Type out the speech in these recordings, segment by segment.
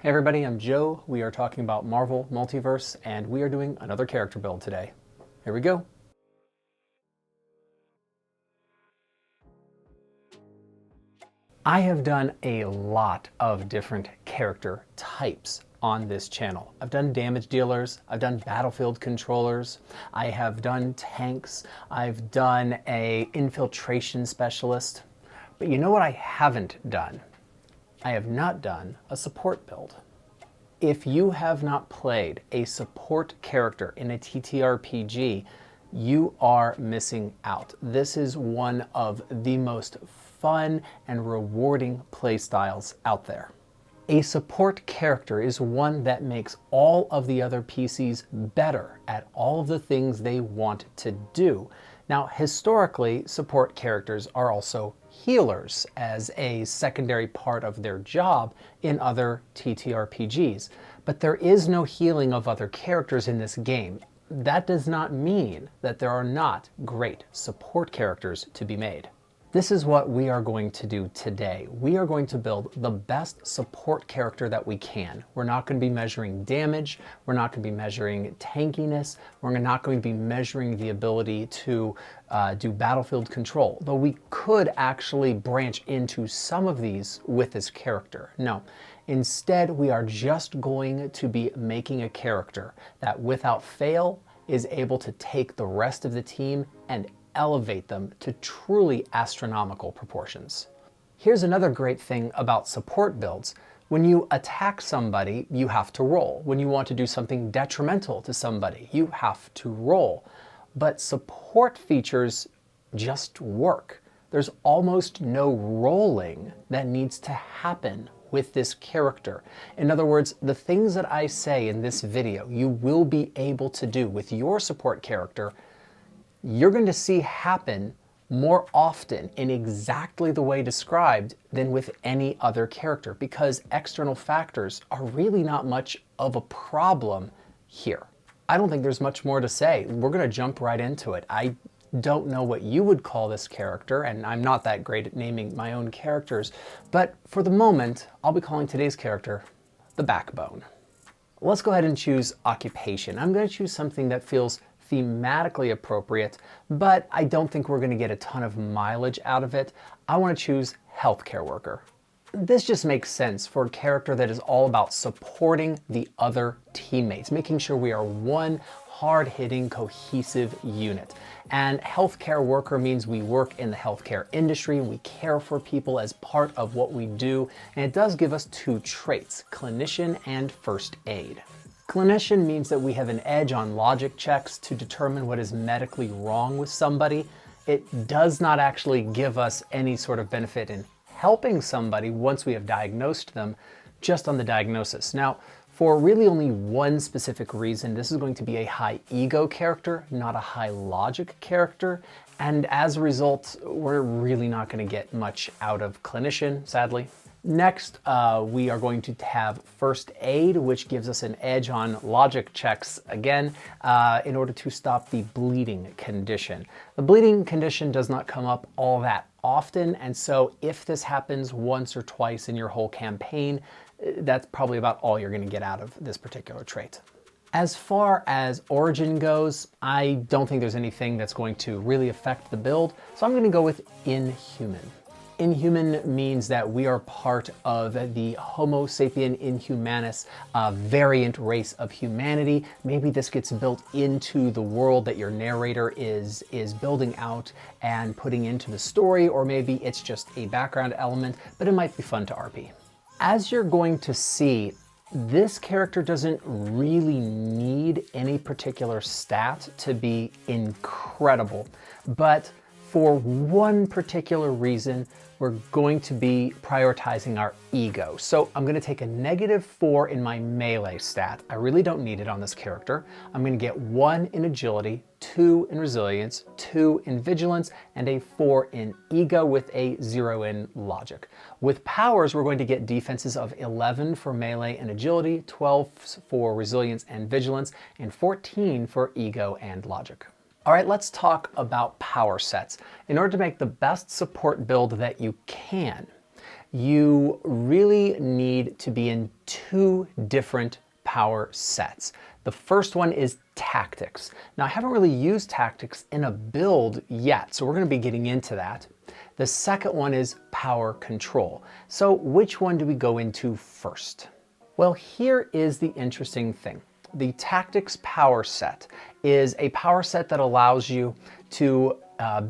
Hey everybody, I'm Joe. We are talking about Marvel Multiverse, and we are doing another character build today. Here we go. I have done a lot of different character types on this channel. I've done damage dealers, I've done battlefield controllers, I have done tanks, I've done a infiltration specialist. But you know what I haven't done? I have not done a support build. If you have not played a support character in a TTRPG, you are missing out. This is one of the most fun and rewarding playstyles out there. A support character is one that makes all of the other PCs better at all of the things they want to do. Now, historically, support characters are also healers as a secondary part of their job in other TTRPGs. But there is no healing of other characters in this game. That does not mean that there are not great support characters to be made. This is what we are going to do today. We are going to build the best support character that we can. We're not going to be measuring damage. We're not going to be measuring tankiness. We're not going to be measuring the ability to do battlefield control, though we could actually branch into some of these with this character. No, instead we are just going to be making a character that without fail is able to take the rest of the team and elevate them to truly astronomical proportions. Here's another great thing about support builds. When you attack somebody, you have to roll. When you want to do something detrimental to somebody, you have to roll. But support features just work. There's almost no rolling that needs to happen with this character. In other words, the things that I say in this video, you will be able to do with your support character, you're going to see happen more often in exactly the way described than with any other character, because external factors are really not much of a problem here. I don't think there's much more to say. We're going to jump right into it. I don't know what you would call this character, and I'm not that great at naming my own characters, but for the moment, I'll be calling today's character the Backbone. Let's go ahead and choose occupation. I'm going to choose something that feels thematically appropriate, but I don't think we're going to get a ton of mileage out of it. I want to choose healthcare worker. This just makes sense for a character that is all about supporting the other teammates, making sure we are one hard-hitting, cohesive unit. And healthcare worker means we work in the healthcare industry, we care for people as part of what we do, and it does give us two traits, clinician and first aid. Clinician means that we have an edge on logic checks to determine what is medically wrong with somebody. It does not actually give us any sort of benefit in helping somebody once we have diagnosed them, just on the diagnosis. Now, for really only one specific reason, this is going to be a high ego character, not a high logic character. And as a result, we're really not going to get much out of clinician, sadly. Next, we are going to have first aid, which gives us an edge on logic checks again, in order to stop the bleeding condition. The bleeding condition does not come up all that often, and so if this happens once or twice in your whole campaign, that's probably about all you're going to get out of this particular trait. As far as origin goes, I don't think there's anything that's going to really affect the build, so I'm going to go with inhuman. Inhuman means that we are part of the Homo sapien inhumanus variant race of humanity. Maybe this gets built into the world that your narrator is building out and putting into the story, or maybe it's just a background element, but it might be fun to RP. As you're going to see, this character doesn't really need any particular stat to be incredible, but for one particular reason, we're going to be prioritizing our ego. So I'm going to take a -4 in my melee stat. I really don't need it on this character. I'm going to get 1 in agility, 2 in resilience, 2 in vigilance, and a 4 in ego with a 0 in logic. With powers, we're going to get defenses of 11 for melee and agility, 12 for resilience and vigilance, and 14 for ego and logic. All right, let's talk about power sets. In order to make the best support build that you can, you really need to be in two different power sets. The first one is tactics. Now, I haven't really used tactics in a build yet, so we're going to be getting into that. The second one is power control. So which one do we go into first? Well, here is the interesting thing. The tactics power set is a power set that allows you to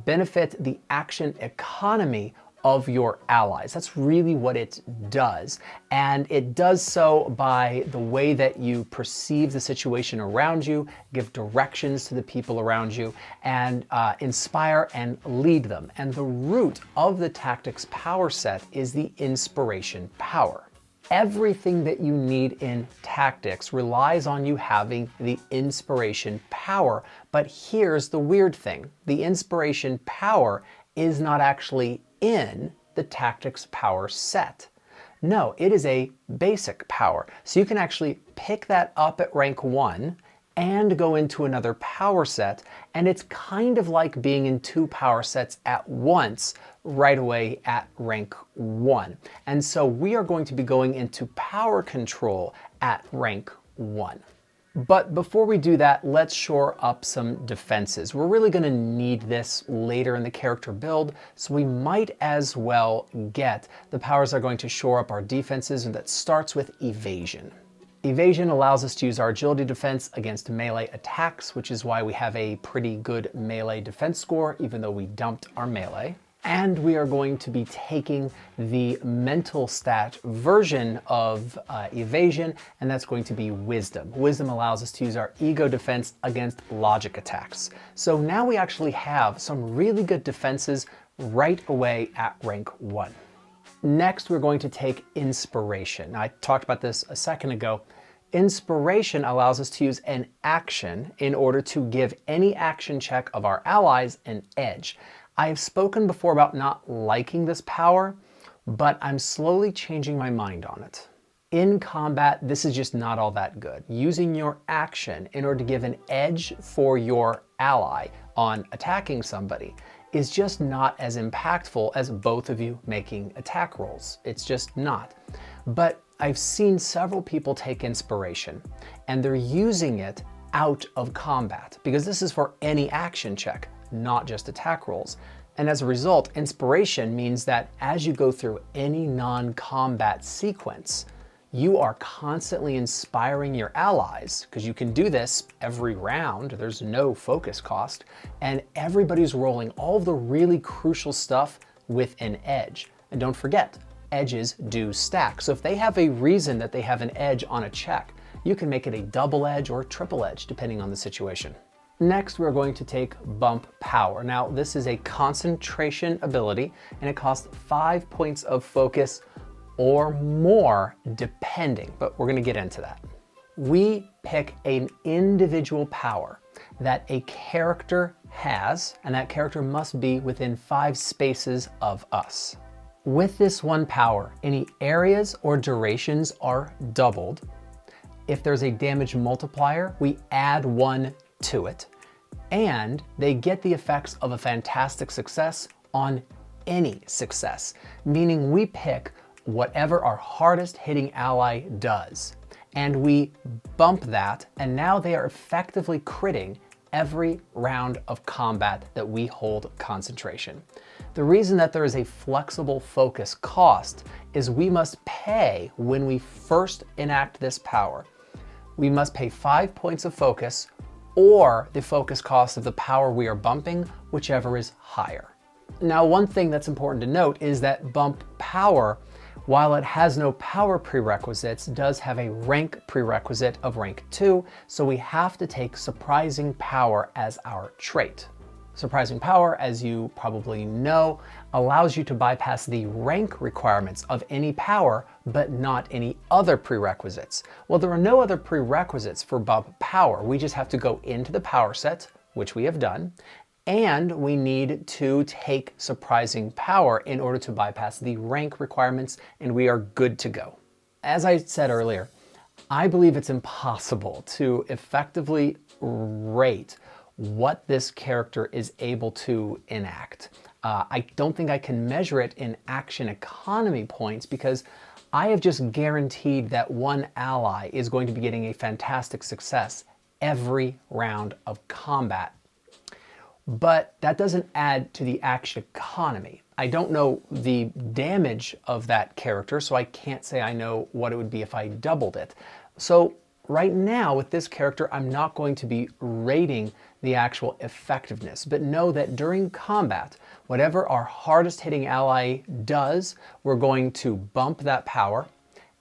benefit the action economy of your allies. That's really what it does. And it does so by the way that you perceive the situation around you, give directions to the people around you, and inspire and lead them. And the root of the tactics power set is the inspiration power. Everything that you need in tactics relies on you having the inspiration power. But here's the weird thing. The inspiration power is not actually in the tactics power set. No, it is a basic power. So you can actually pick that up at rank 1 and go into another power set, and it's kind of like being in two power sets at once right away at rank 1. And so we are going to be going into power control at rank 1. But before we do that, let's shore up some defenses. We're really going to need this later in the character build, so we might as well get the powers that are going to shore up our defenses, and that starts with evasion. Evasion allows us to use our agility defense against melee attacks, which is why we have a pretty good melee defense score, even though we dumped our melee. And we are going to be taking the mental stat version of evasion, and that's going to be wisdom. Wisdom allows us to use our ego defense against logic attacks. So now we actually have some really good defenses right away at rank 1. Next, we're going to take inspiration. Now, I talked about this a second ago. Inspiration allows us to use an action in order to give any action check of our allies an edge. I have spoken before about not liking this power, but I'm slowly changing my mind on it. In combat, this is just not all that good. Using your action in order to give an edge for your ally on attacking somebody is just not as impactful as both of you making attack rolls. It's just not. But I've seen several people take inspiration, and they're using it out of combat, because this is for any action check, not just attack rolls. And as a result, inspiration means that as you go through any non-combat sequence, you are constantly inspiring your allies, because you can do this every round. There's no focus cost, and everybody's rolling all of the really crucial stuff with an edge. And don't forget, edges do stack. So if they have a reason that they have an edge on a check, you can make it a double edge or triple edge, depending on the situation. Next, we're going to take bump power. Now, this is a concentration ability, and it costs 5 points of focus or more, depending, but we're going to get into that. We pick an individual power that a character has, and that character must be within 5 spaces of us. With this one power, any areas or durations are doubled. If there's a damage multiplier, we add 1 to it, and they get the effects of a fantastic success on any success, meaning we pick whatever our hardest hitting ally does, and we bump that, and now they are effectively critting every round of combat that we hold concentration. The reason that there is a flexible focus cost is we must pay when we first enact this power. We must pay 5 points of focus or the focus cost of the power we are bumping, whichever is higher. Now, one thing that's important to note is that bump power, while it has no power prerequisites, does have a rank prerequisite of rank 2, so we have to take surprising power as our trait. Surprising power, as you probably know, allows you to bypass the rank requirements of any power, but not any other prerequisites. Well, there are no other prerequisites for bump power. We just have to go into the power set, which we have done, and we need to take surprising power in order to bypass the rank requirements, and we are good to go. As I said earlier, I believe it's impossible to effectively rate what this character is able to enact. I don't think I can measure it in action economy points because I have just guaranteed that one ally is going to be getting a fantastic success every round of combat. But that doesn't add to the action economy. I don't know the damage of that character, so I can't say I know what it would be if I doubled it. So right now with this character, I'm not going to be rating the actual effectiveness, but know that during combat, whatever our hardest hitting ally does, we're going to bump that power.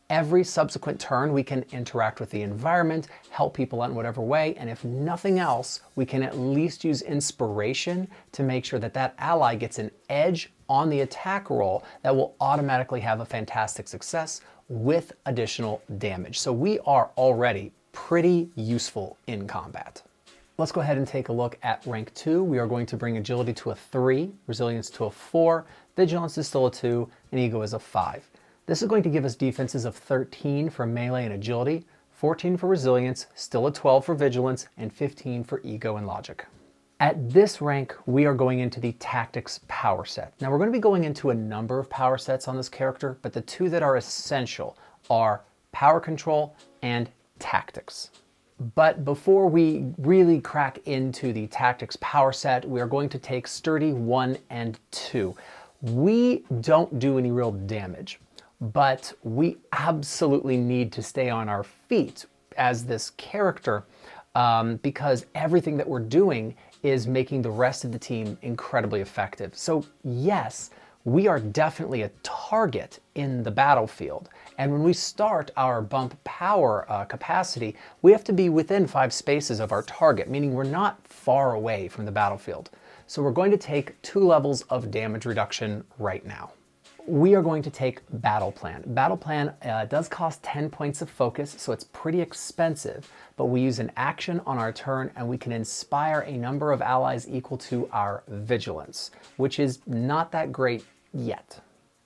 Every subsequent turn, we can interact with the environment, help people out in whatever way, and if nothing else, we can at least use inspiration to make sure that that ally gets an edge on the attack roll that will automatically have a fantastic success with additional damage. So we are already pretty useful in combat. Let's go ahead and take a look at rank 2. We are going to bring agility to a 3, resilience to a 4, vigilance is still a 2, and ego is a 5. This is going to give us defenses of 13 for melee and agility, 14 for resilience, still a 12 for vigilance, and 15 for ego and logic. At this rank, we are going into the tactics power set. Now we're going to be going into a number of power sets on this character, but the two that are essential are power control and tactics. But before we really crack into the tactics power set, we are going to take sturdy 1 and 2. We don't do any real damage, but we absolutely need to stay on our feet as this character because everything that we're doing is making the rest of the team incredibly effective. So yes, we are definitely a target in the battlefield. And when we start our bump power capacity, we have to be within 5 spaces of our target, meaning we're not far away from the battlefield. So we're going to take 2 levels of damage reduction right now. We are going to take Battle Plan. Battle Plan does cost 10 points of focus, so it's pretty expensive, but we use an action on our turn and we can inspire a number of allies equal to our vigilance, which is not that great yet.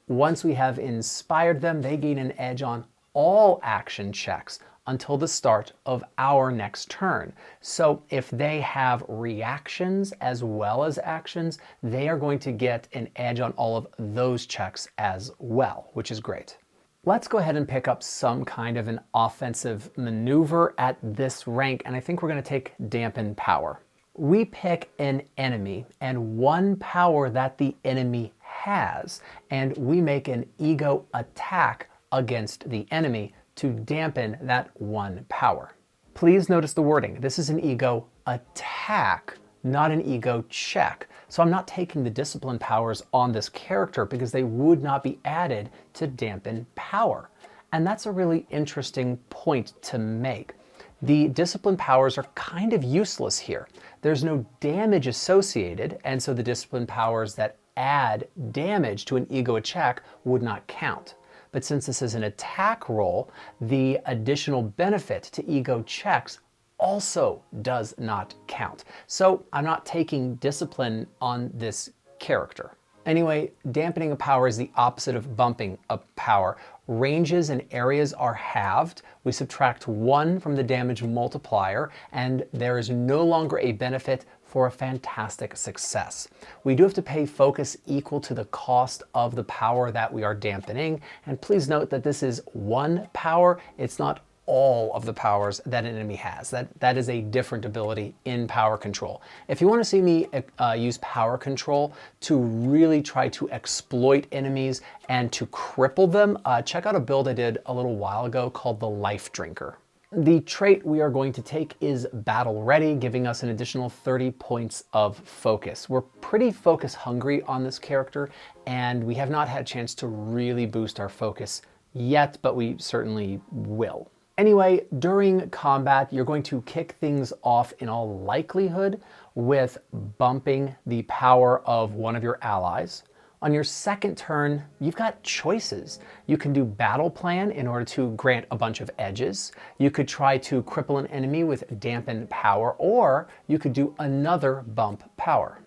Once we have inspired them, they gain an edge on all action checks until the start of our next turn. So if they have reactions as well as actions, they are going to get an edge on all of those checks as well, which is great. Let's go ahead and pick up some kind of an offensive maneuver at this rank, and I think we're going to take Dampen Power. We pick an enemy and one power that the enemy has, and we make an ego attack against the enemy to dampen that one power. Please notice the wording. This is an ego attack, not an ego check. So I'm not taking the discipline powers on this character because they would not be added to dampen power. And that's a really interesting point to make. The discipline powers are kind of useless here. There's no damage associated, and so the discipline powers that add damage to an ego attack would not count. But since this is an attack roll, the additional benefit to ego checks also does not count. So I'm not taking discipline on this character. Anyway, dampening a power is the opposite of bumping a power. Ranges and areas are halved. We subtract 1 from the damage multiplier, and there is no longer a benefit for a fantastic success. We do have to pay focus equal to the cost of the power that we are dampening, and please note that this is 1 power. It's not all of the powers that an enemy has. That is a different ability in power control. If you want to see me use power control to really try to exploit enemies and to cripple them, check out a build I did a little while ago called the Life Drinker. The trait we are going to take is Battle Ready, giving us an additional 30 points of focus. We're pretty focus hungry on this character, and we have not had a chance to really boost our focus yet, but we certainly will. Anyway, during combat, you're going to kick things off in all likelihood with bumping the power of one of your allies. On your second turn, you've got choices. You can do Battle Plan in order to grant a bunch of edges. You could try to cripple an enemy with Dampen Power, or you could do another bump power.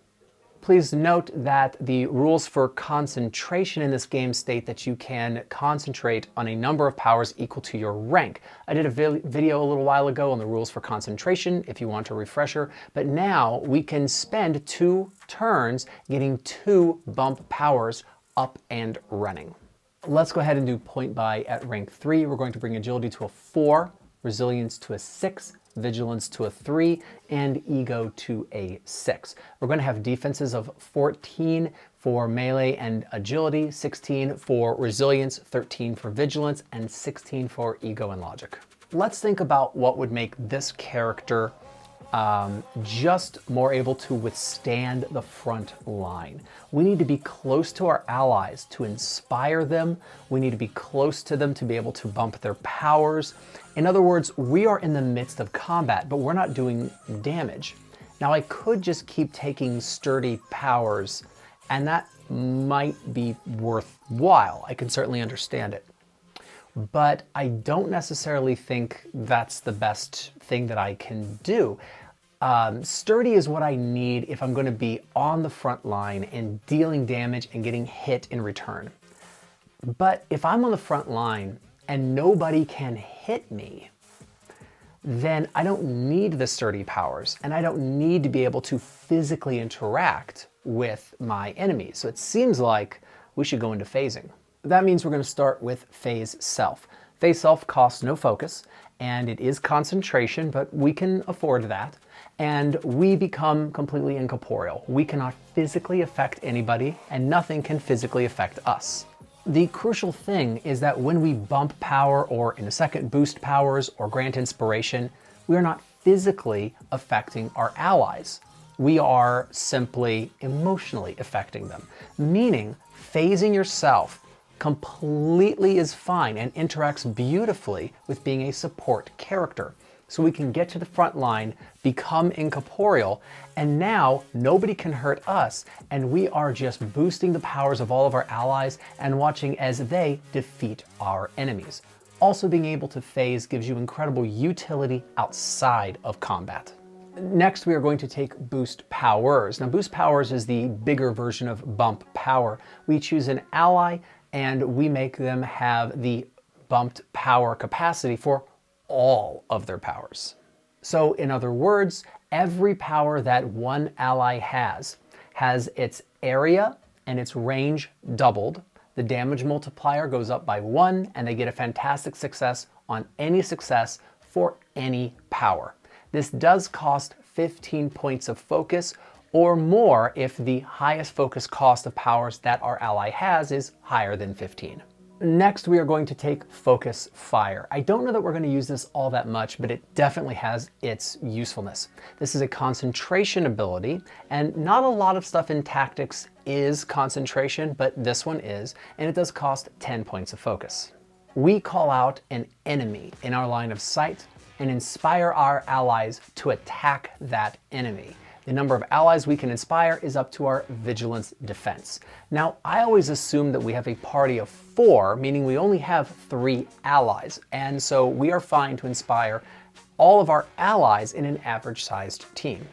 Please note that the rules for concentration in this game state that you can concentrate on a number of powers equal to your rank. I did a video a little while ago on the rules for concentration if you want a refresher, but now we can spend 2 turns getting 2 bump powers up and running. Let's go ahead and do point buy at rank 3. We're going to bring agility to a 4, resilience to a 6, vigilance to a 3, and ego to a 6. We're going to have defenses of 14 for melee and agility, 16 for resilience, 13 for vigilance, and 16 for ego and logic. Let's think about what would make this character just more able to withstand the front line. We need to be close to our allies to inspire them. We need to be close to them to be able to bump their powers. In other words, we are in the midst of combat, but we're not doing damage. Now, I could just keep taking sturdy powers, and that might be worthwhile. I can certainly understand it. But I don't necessarily think that's the best thing that I can do. Sturdy is what I need if I'm going to be on the front line and dealing damage and getting hit in return. But if I'm on the front line and nobody can hit me, then I don't need the sturdy powers, and I don't need to be able to physically interact with my enemies. So it seems like we should go into phasing. That means we're going to start with phase self. Phase self costs no focus, and it is concentration, but we can afford that. And we become completely incorporeal. We cannot physically affect anybody, and nothing can physically affect us. The crucial thing is that when we bump power, or in a second boost powers, or grant inspiration, we are not physically affecting our allies. We are simply emotionally affecting them, meaning phasing yourself completely is fine and interacts beautifully with being a support character. So we can get to the front line, become incorporeal, and now nobody can hurt us, and we are just boosting the powers of all of our allies and watching as they defeat our enemies. Also, being able to phase gives you incredible utility outside of combat. Next, we are going to take boost powers. Now, boost powers is the bigger version of bump power. We choose an ally and we make them have the bumped power capacity for all of their powers. So in other words, every power that one ally has its area and its range doubled. The damage multiplier goes up by 1, and they get a fantastic success on any success for any power. This does cost 15 points of focus or more if the highest focus cost of powers that our ally has is higher than 15. Next, we are going to take Focus Fire. I don't know that we're going to use this all that much, but it definitely has its usefulness. This is a concentration ability, and not a lot of stuff in tactics is concentration, but this one is, and it does cost 10 points of focus. We call out an enemy in our line of sight and inspire our allies to attack that enemy. The number of allies we can inspire is up to our vigilance defense. Now, I always assume that we have a party of 4, meaning we only have 3 allies, and so we are fine to inspire all of our allies in an average-sized team.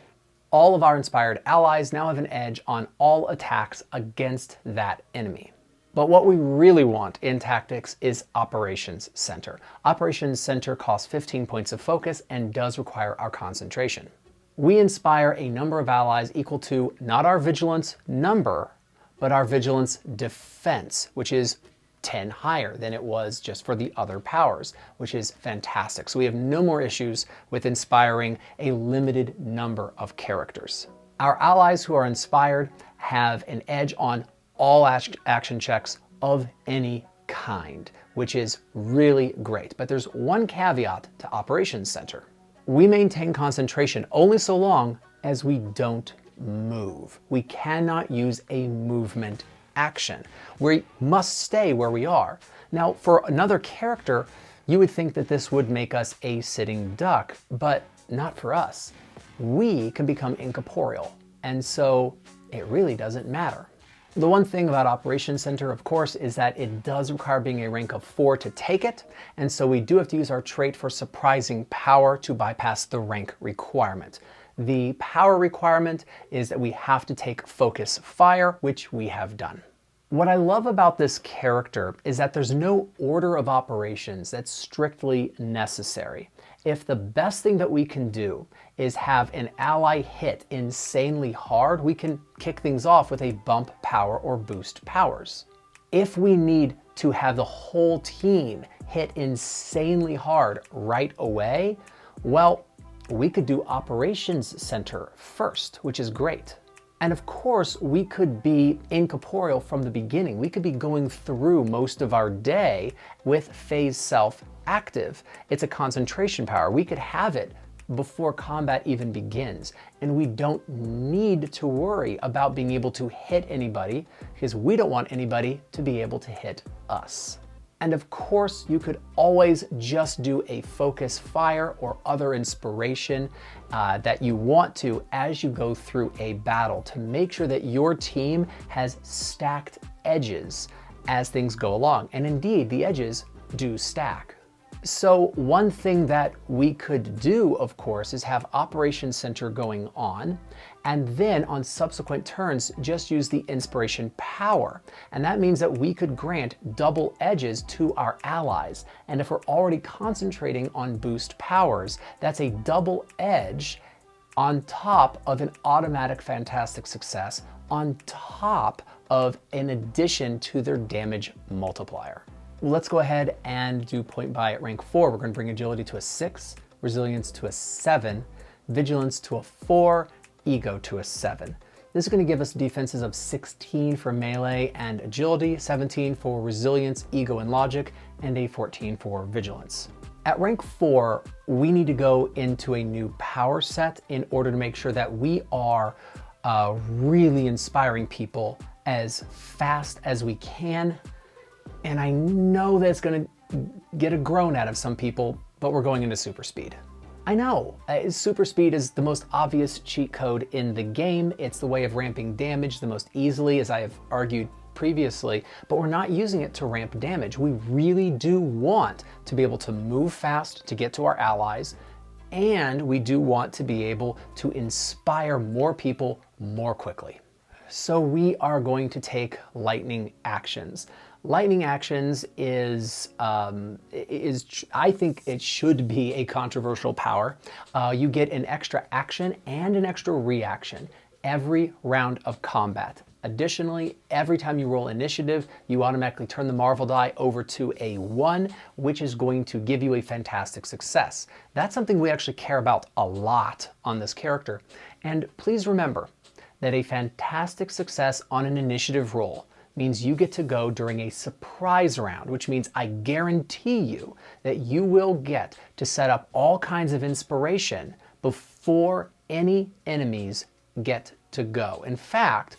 All of our inspired allies now have an edge on all attacks against that enemy. But what we really want in tactics is Operations Center. Operations Center costs 15 points of focus and does require our concentration. We inspire a number of allies equal to not our vigilance number, but our vigilance defense, which is 10 higher than it was just for the other powers, which is fantastic. So we have no more issues with inspiring a limited number of characters. Our allies who are inspired have an edge on all action checks of any kind, which is really great. But there's one caveat to Operations Center. We maintain concentration only so long as we don't move. We cannot use a movement action. We must stay where we are. Now, for another character, you would think that this would make us a sitting duck, but not for us. We can become incorporeal, and so it really doesn't matter. The one thing about Operations Center, of course, is that it does require being a rank of 4 to take it, and so we do have to use our trait for surprising power to bypass the rank requirement. The power requirement is that we have to take focus fire, which we have done. What I love about this character is that there's no order of operations that's strictly necessary. If the best thing that we can do is have an ally hit insanely hard, we can kick things off with a bump power or boost powers. If we need to have the whole team hit insanely hard right away, well, we could do Operations Center first, which is great. And of course, we could be incorporeal from the beginning. We could be going through most of our day with phase self active. It's a concentration power. We could have it before combat even begins. And we don't need to worry about being able to hit anybody because we don't want anybody to be able to hit us. And of course, you could always just do a focus fire or other inspiration that you want to as you go through a battle to make sure that your team has stacked edges as things go along. And indeed, the edges do stack. So one thing that we could do, of course, is have Operations Center going on, and then on subsequent turns, just use the inspiration power. And that means that we could grant double edges to our allies. And if we're already concentrating on boost powers, that's a double edge on top of an automatic fantastic success, on top of an addition to their damage multiplier. Let's go ahead and do point buy at rank 4. We're going to bring agility to a 6, resilience to a 7, vigilance to a 4, ego to a 7. This is going to give us defenses of 16 for melee and agility, 17 for resilience, ego, and logic, and a 14 for vigilance. At rank 4, we need to go into a new power set in order to make sure that we are really inspiring people as fast as we can. And I know that's going to get a groan out of some people, but we're going into super speed. I know, super speed is the most obvious cheat code in the game. It's the way of ramping damage the most easily, as I have argued previously, but we're not using it to ramp damage. We really do want to be able to move fast to get to our allies, and we do want to be able to inspire more people more quickly. So we are going to take lightning actions. Lightning actions is I think it should be a controversial power. You get an extra action and an extra reaction every round of combat. Additionally, every time you roll initiative, you automatically turn the Marvel die over to a 1, which is going to give you a fantastic success. That's something we actually care about a lot on this character. And please remember that a fantastic success on an initiative roll means you get to go during a surprise round, which means I guarantee you that you will get to set up all kinds of inspiration before any enemies get to go. In fact,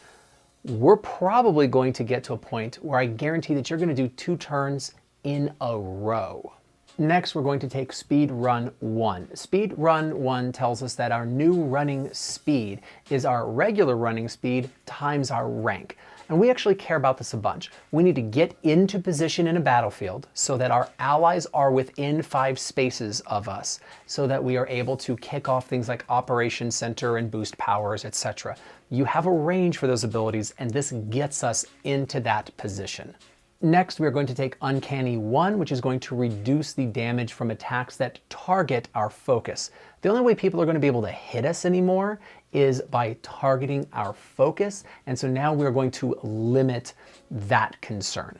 we're probably going to get to a point where I guarantee that you're going to do 2 turns in a row. Next, we're going to take Speed Run 1. Speed Run 1 tells us that our new running speed is our regular running speed times our rank. And we actually care about this a bunch. We need to get into position in a battlefield so that our allies are within 5 spaces of us, so that we are able to kick off things like Operation Center and boost powers, etc. You have a range for those abilities, and this gets us into that position. Next, we're going to take Uncanny 1, which is going to reduce the damage from attacks that target our focus. The only way people are going to be able to hit us anymore is by targeting our focus, and so now we're going to limit that concern.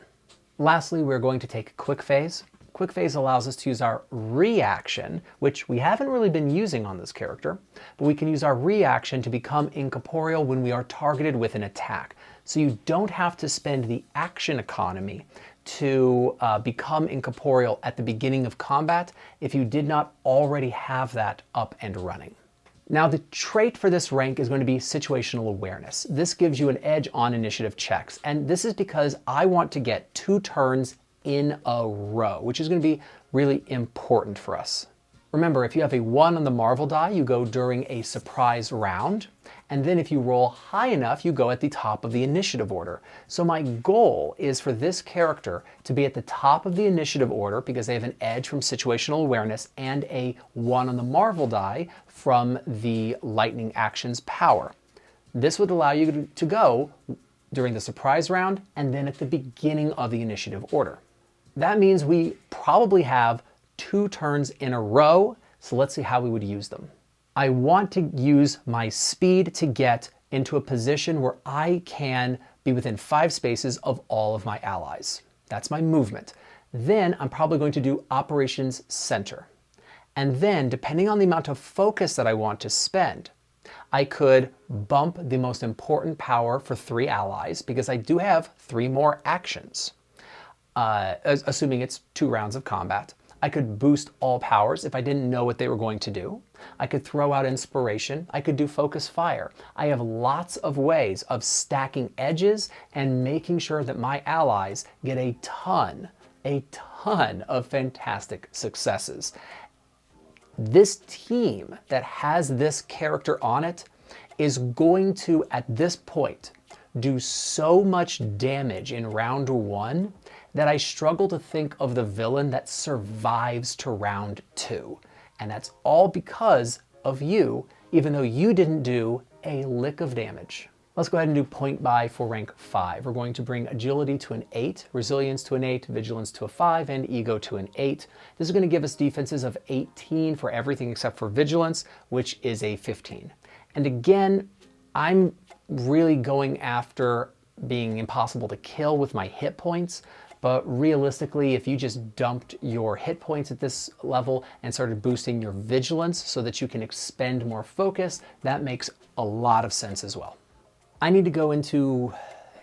Lastly, we're going to take Quick Phase. Quick Phase allows us to use our reaction, which we haven't really been using on this character, but we can use our reaction to become incorporeal when we are targeted with an attack. So you don't have to spend the action economy to become incorporeal at the beginning of combat if you did not already have that up and running. Now, the trait for this rank is going to be situational awareness. This gives you an edge on initiative checks, and this is because I want to get 2 turns in a row, which is going to be really important for us. Remember, if you have a 1 on the Marvel die, you go during a surprise round. And then if you roll high enough, you go at the top of the initiative order. So my goal is for this character to be at the top of the initiative order because they have an edge from situational awareness and a 1 on the Marvel die from the lightning action's power. This would allow you to go during the surprise round and then at the beginning of the initiative order. That means we probably have 2 turns in a row, so let's see how we would use them. I want to use my speed to get into a position where I can be within 5 spaces of all of my allies. That's my movement. Then I'm probably going to do Operations Center. And then, depending on the amount of focus that I want to spend, I could bump the most important power for 3 allies because I do have 3 more actions, assuming it's 2 rounds of combat. I could boost all powers if I didn't know what they were going to do. I could throw out inspiration. I could do focus fire. I have lots of ways of stacking edges and making sure that my allies get a ton of fantastic successes. This team that has this character on it is going to, at this point, do so much damage in round 1 that I struggle to think of the villain that survives to round 2. And that's all because of you, even though you didn't do a lick of damage. Let's go ahead and do point buy for rank 5. We're going to bring agility to an 8, resilience to an 8, vigilance to a 5, and ego to an 8. This is going to give us defenses of 18 for everything except for vigilance, which is a 15. And again, I'm really going after being impossible to kill with my hit points. But realistically, if you just dumped your hit points at this level and started boosting your vigilance so that you can expend more focus, that makes a lot of sense as well. I need to go into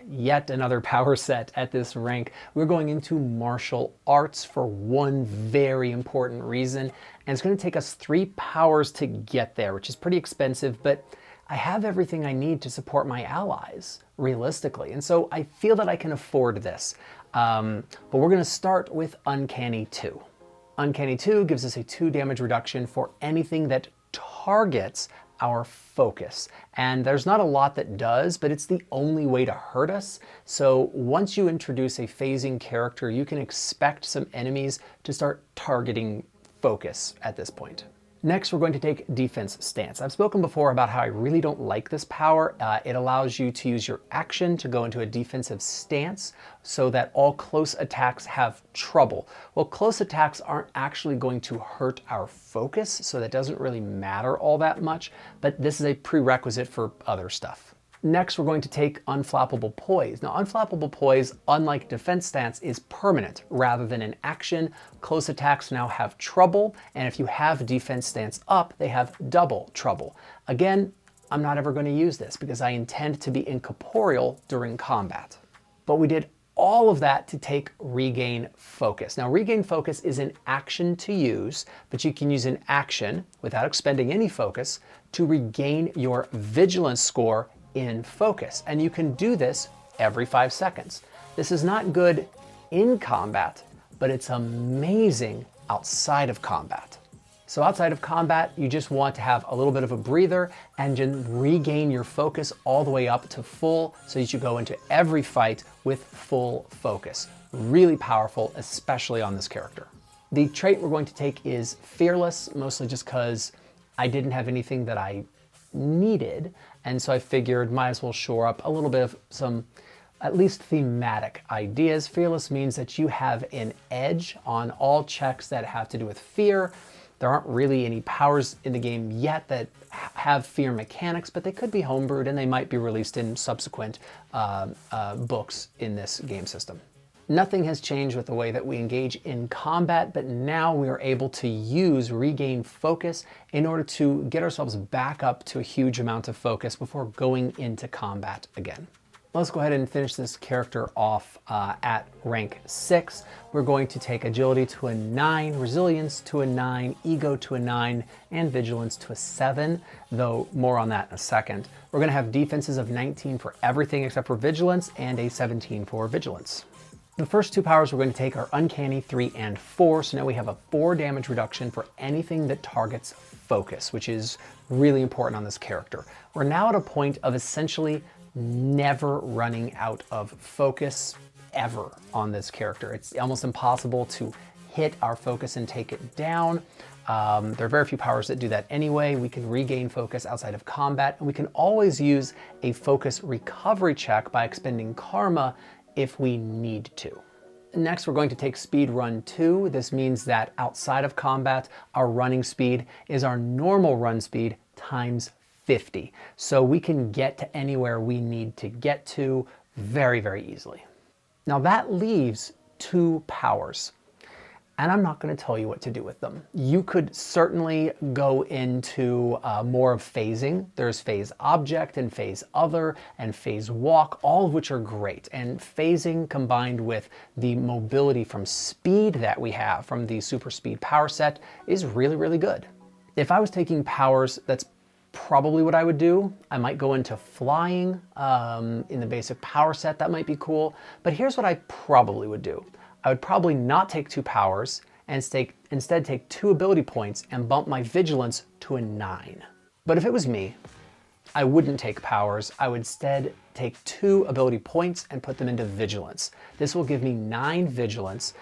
yet another power set at this rank. We're going into martial arts for one very important reason, and it's going to take us 3 powers to get there, which is pretty expensive, but I have everything I need to support my allies, realistically, and so I feel that I can afford this. But we're going to start with Uncanny 2. Uncanny 2 gives us a 2 damage reduction for anything that targets our focus. And there's not a lot that does, but it's the only way to hurt us. So once you introduce a phasing character, you can expect some enemies to start targeting focus at this point. Next, we're going to take Defense Stance. I've spoken before about how I really don't like this power. It allows you to use your action to go into a defensive stance so that all close attacks have trouble. Well, close attacks aren't actually going to hurt our focus, so that doesn't really matter all that much, but this is a prerequisite for other stuff. Next, we're going to take Unflappable Poise. Now, Unflappable Poise, unlike Defense Stance, is permanent rather than an action. Close attacks now have trouble, and if you have Defense Stance up, they have double trouble. Again, I'm not ever going to use this because I intend to be incorporeal during combat. But we did all of that to take Regain Focus. Now, Regain Focus is an action to use, but you can use an action without expending any focus to regain your vigilance score in focus, and you can do this every 5 seconds. This is not good in combat, but it's amazing outside of combat. So outside of combat, you just want to have a little bit of a breather and then regain your focus all the way up to full so that you go into every fight with full focus. Really powerful, especially on this character. The trait we're going to take is Fearless, mostly just because I didn't have anything that I needed, and so I figured might as well shore up a little bit of some at least thematic ideas. Fearless means that you have an edge on all checks that have to do with fear. There aren't really any powers in the game yet that have fear mechanics, but they could be homebrewed and they might be released in subsequent books in this game system. Nothing has changed with the way that we engage in combat, but now we are able to use Regain Focus in order to get ourselves back up to a huge amount of focus before going into combat again. Let's go ahead and finish this character off at rank 6. We're going to take Agility to a 9, Resilience to a 9, Ego to a 9, and Vigilance to a 7, though more on that in a second. We're going to have defenses of 19 for everything except for Vigilance and a 17 for Vigilance. The first two powers we're going to take are Uncanny 3 and 4, so now we have a 4 damage reduction for anything that targets focus, which is really important on this character. We're now at a point of essentially never running out of focus ever on this character. It's almost impossible to hit our focus and take it down. There are very few powers that do that anyway. We can regain focus outside of combat, and we can always use a focus recovery check by expending karma if we need to. Next, we're going to take Speed Run 2. This means that outside of combat, our running speed is our normal run speed times 50. So we can get to anywhere we need to get to very, very easily. Now that leaves 2 powers, and I'm not going to tell you what to do with them. You could certainly go into more of phasing. There's phase object and phase other and phase walk, all of which are great. And phasing combined with the mobility from speed that we have from the super speed power set is really, really good. If I was taking powers, that's probably what I would do. I might go into flying in the basic power set. That might be cool. But here's what I probably would do. I would probably not take 2 powers and instead take 2 ability points and bump my vigilance to a 9. But if it was me, I wouldn't take powers. I would instead take 2 ability points and put them into vigilance. This will give me 9 vigilance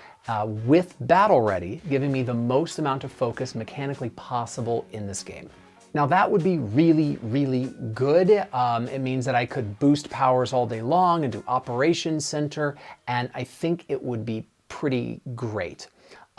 with battle ready, giving me the most amount of focus mechanically possible in this game. Now that would be really, really good. It means that I could boost powers all day long and do Operations Center, and I think it would be pretty great.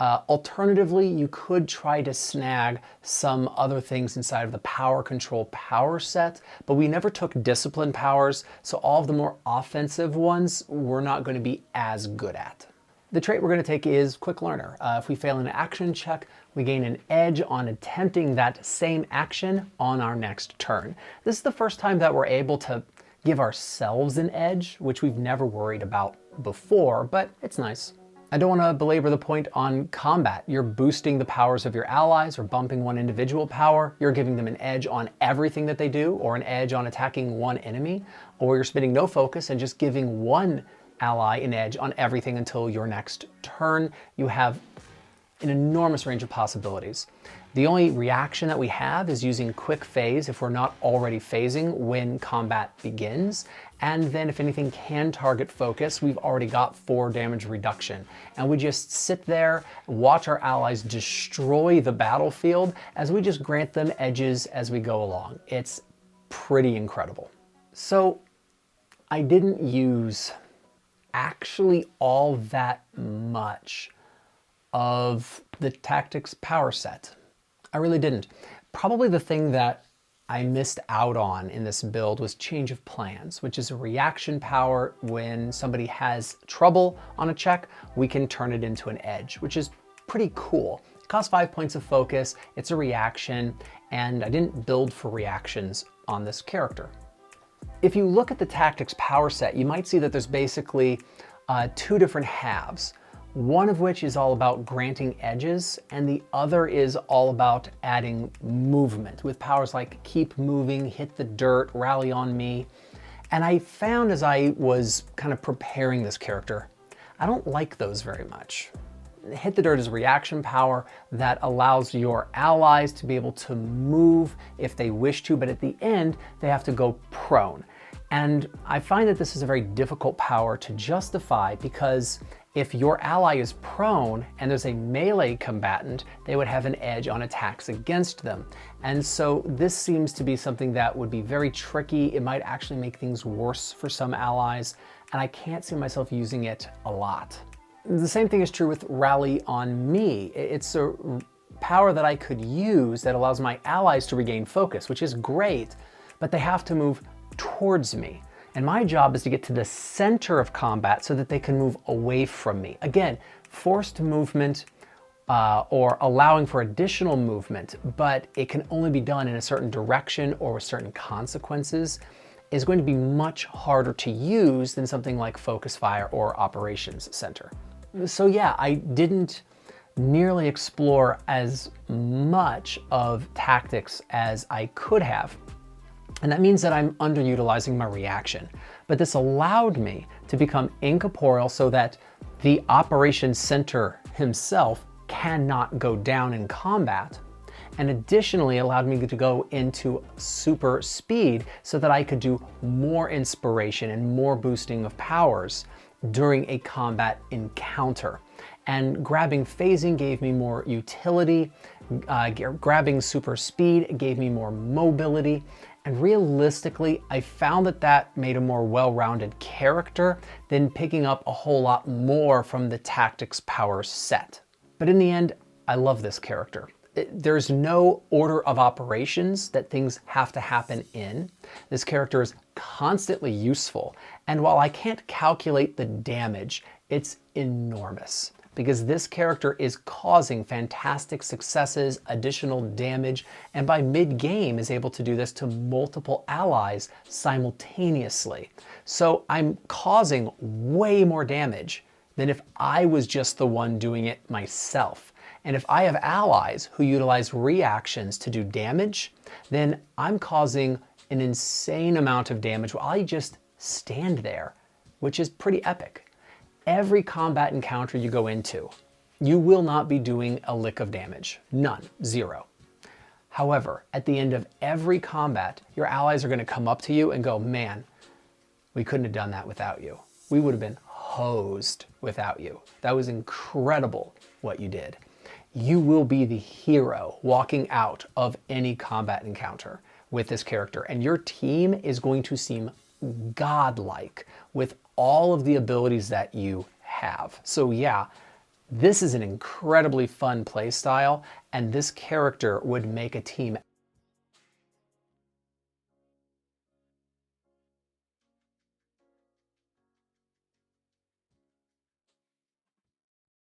Alternatively, you could try to snag some other things inside of the Power Control power set, but we never took Discipline powers, so all of the more offensive ones we're not going to be as good at. The trait we're going to take is Quick Learner. If we fail an action check, we gain an edge on attempting that same action on our next turn. This is the first time that we're able to give ourselves an edge, which we've never worried about before, but it's nice. I don't want to belabor the point on combat. You're boosting the powers of your allies or bumping one individual power. You're giving them an edge on everything that they do, or an edge on attacking one enemy, or you're spending no focus and just giving one ally an edge on everything until your next turn. You have an enormous range of possibilities. The only reaction that we have is using quick phase if we're not already phasing when combat begins. And then if anything can target focus, we've already got 4 damage reduction. And we just sit there, watch our allies destroy the battlefield as we just grant them edges as we go along. It's pretty incredible. So I didn't use actually all that much of the tactics power set. I really didn't. Probably the thing that I missed out on in this build was Change of Plans, which is a reaction power. When somebody has trouble on a check, we can turn it into an edge, which is pretty cool. It costs 5 points of focus, it's a reaction, and I didn't build for reactions on this character. If you look at the tactics power set, you might see that there's basically 2 different halves. One of which is all about granting edges, and the other is all about adding movement with powers like Keep Moving, Hit the Dirt, Rally on Me. And I found as I was kind of preparing this character, I don't like those very much. Hit the Dirt is a reaction power that allows your allies to be able to move if they wish to, but at the end, they have to go prone. And I find that this is a very difficult power to justify because if your ally is prone and there's a melee combatant, they would have an edge on attacks against them. And so this seems to be something that would be very tricky. It might actually make things worse for some allies, and I can't see myself using it a lot. The same thing is true with Rally on Me. It's a power that I could use that allows my allies to regain focus, which is great, but they have to move towards me. And my job is to get to the center of combat so that they can move away from me. Again, forced movement or allowing for additional movement, but it can only be done in a certain direction or with certain consequences, is going to be much harder to use than something like Focus Fire or Operations Center. So yeah, I didn't nearly explore as much of tactics as I could have. And that means that I'm underutilizing my reaction. But this allowed me to become incorporeal so that The Operations Center himself cannot go down in combat, and additionally allowed me to go into super speed so that I could do more inspiration and more boosting of powers during a combat encounter. And grabbing phasing gave me more utility, grabbing super speed gave me more mobility, and realistically, I found that that made a more well-rounded character than picking up a whole lot more from the tactics power set. But in the end, I love this character. There's no order of operations that things have to happen in. This character is constantly useful, and while I can't calculate the damage, it's enormous, because this character is causing fantastic successes, additional damage, and by mid-game is able to do this to multiple allies simultaneously. So I'm causing way more damage than if I was just the one doing it myself. And if I have allies who utilize reactions to do damage, then I'm causing an insane amount of damage while I just stand there, which is pretty epic. Every combat encounter you go into, you will not be doing a lick of damage. None. Zero. However, at the end of every combat, your allies are going to come up to you and go, man, we couldn't have done that without you. We would have been hosed without you. That was incredible what you did. You will be the hero walking out of any combat encounter with this character, and your team is going to seem godlike with all of the abilities that you have. So yeah, this is an incredibly fun play style, and this character would make a team